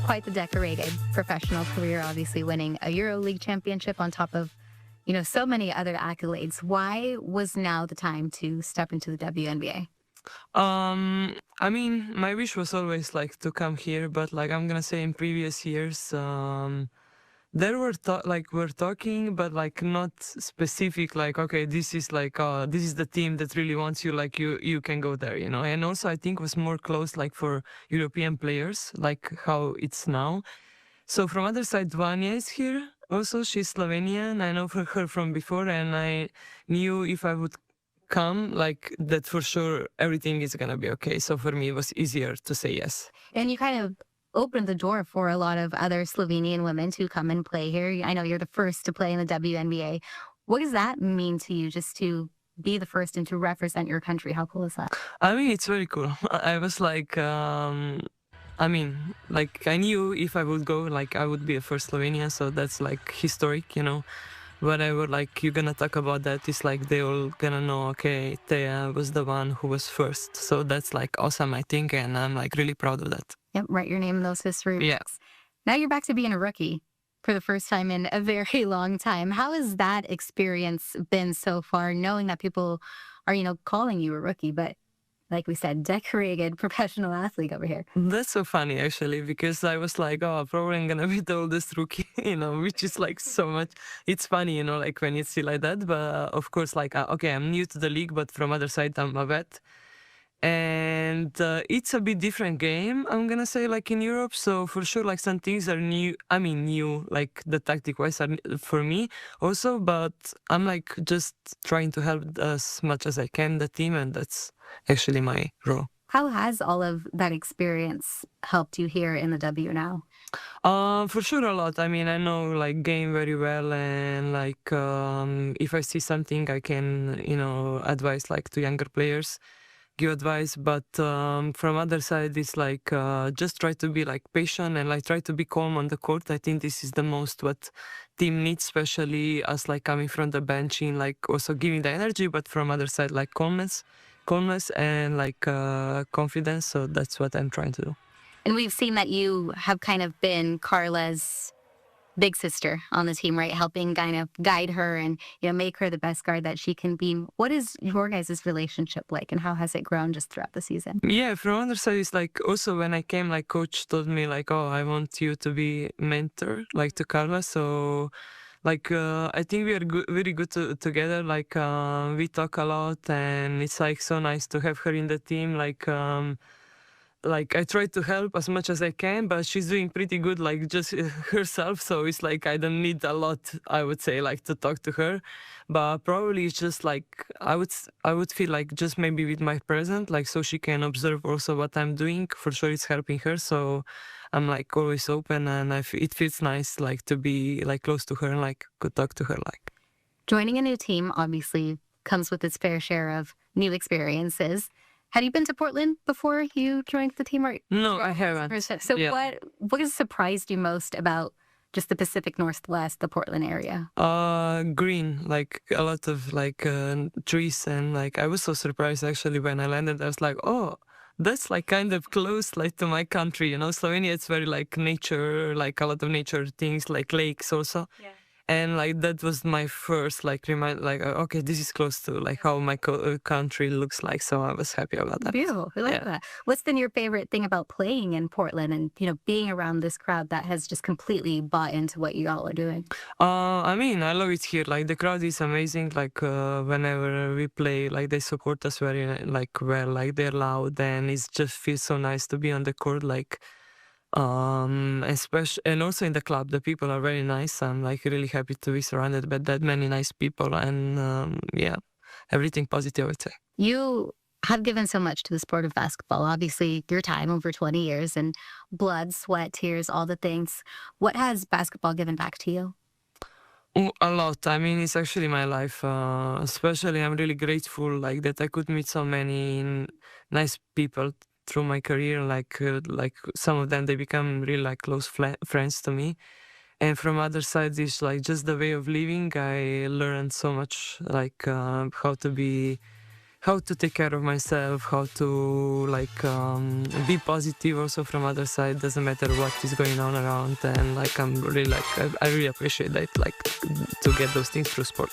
quite the decorated professional career, obviously winning a EuroLeague championship on top of, so many other accolades. Why was now the time to step into the WNBA? My wish was always like to come here, but like I'm gonna say in previous years, there were we're talking, but like not specific. Like okay, this is this is the team that really wants you. Like you can go there, you know. And also I think was more close like for European players, like how it's now. So from other side, Vanya is here. Also, she's Slovenian. I know her from before, and I knew if I would come, like that for sure, everything is gonna be okay. So for me, it was easier to say yes. And you kind of opened the door for a lot of other Slovenian women to come and play here. I know you're the first to play in the WNBA. What does that mean to you, just to be the first and to represent your country? How cool is that? I mean, it's very cool. I was like, like I knew if I would go, like I would be a first Slovenia, so that's like historic, you know. Whatever, like you're gonna talk about that, it's like they all gonna know, okay, Teja was the one who was first. So that's like awesome, I think, and I'm like really proud of that. Yep, write your name in those history Yeah. books. Now you're back to being a rookie for the first time in a very long time. How has that experience been so far, knowing that people are, calling you a rookie, but like we said, decorated professional athlete over here? That's so funny actually, because I was like, oh, probably I'm gonna be the oldest rookie, you know, which is like so much. It's funny, you know, like when you see like that. But of course, like, okay, I'm new to the league, but from other side, I'm a vet. And it's a bit different game, I'm gonna say, like in Europe. So for sure, like some things are new. I mean, new, like the tactic wise are for me also, but I'm like just trying to help as much as I can the team, and that's actually my role. How has all of that experience helped you here in the W now? For sure a lot. I mean, I know like game very well, and like if I see something, I can, you know, advise like to younger players, give advice. But from other side, it's like just try to be like patient and like try to be calm on the court. I think this is the most what team needs, especially us like coming from the bench in like also giving the energy, but from other side like calmness and like confidence. So that's what I'm trying to do. And we've seen that you have kind of been Carla's big sister on the team, right? Helping kind of guide her and, make her the best guard that she can be. What is your guys' relationship like, and how has it grown just throughout the season? Yeah, from other side, it's like also when I came, like coach told me like, oh, I want you to be mentor like to Carla. So like I think we are very good together. Like we talk a lot, and it's like so nice to have her in the team. Like I try to help as much as I can, but she's doing pretty good, like just herself. So it's like I don't need a lot, I would say, like to talk to her. But probably it's just like I would feel like just maybe with my present, like so she can observe also what I'm doing. For sure, it's helping her. So I'm like always open, and it feels nice, like to be like close to her and like could talk to her, like. Joining a new team obviously comes with its fair share of new experiences. Had you been to Portland before you joined the team? No, I haven't. So Yeah. what has surprised you most about just the Pacific Northwest, the Portland area? Green, like a lot of like trees, and like I was so surprised actually when I landed. I was like, oh, that's like kind of close like to my country, you know. Slovenia, it's very like nature, like a lot of nature things, like lakes also. Yeah. And like that was my first like remind, like okay, this is close to like how my country looks like. So I was happy about that. Beautiful. We like Yeah. that. What's been your favorite thing about playing in Portland and, being around this crowd that has just completely bought into what you all are doing? I mean, I love it here. Like the crowd is amazing. Like whenever we play, like they support us very like well. Like they're loud, and it just feels so nice to be on the court. Like especially, and also in the club, the people are very nice. I'm like really happy to be surrounded by that many nice people, and yeah, everything positive, I would say. You have given so much to the sport of basketball. Obviously, your time over 20 years and blood, sweat, tears, all the things. What has basketball given back to you? A lot. I mean, it's actually my life. Especially, I'm really grateful like that I could meet so many nice people through my career. Like some of them, they become really like close friends to me. And from other sides, it's like just the way of living. I learned so much, like how to be how to take care of myself, how to like be positive also from other side. Doesn't matter what is going on around, and like I'm really like I really appreciate that, like to get those things through sport.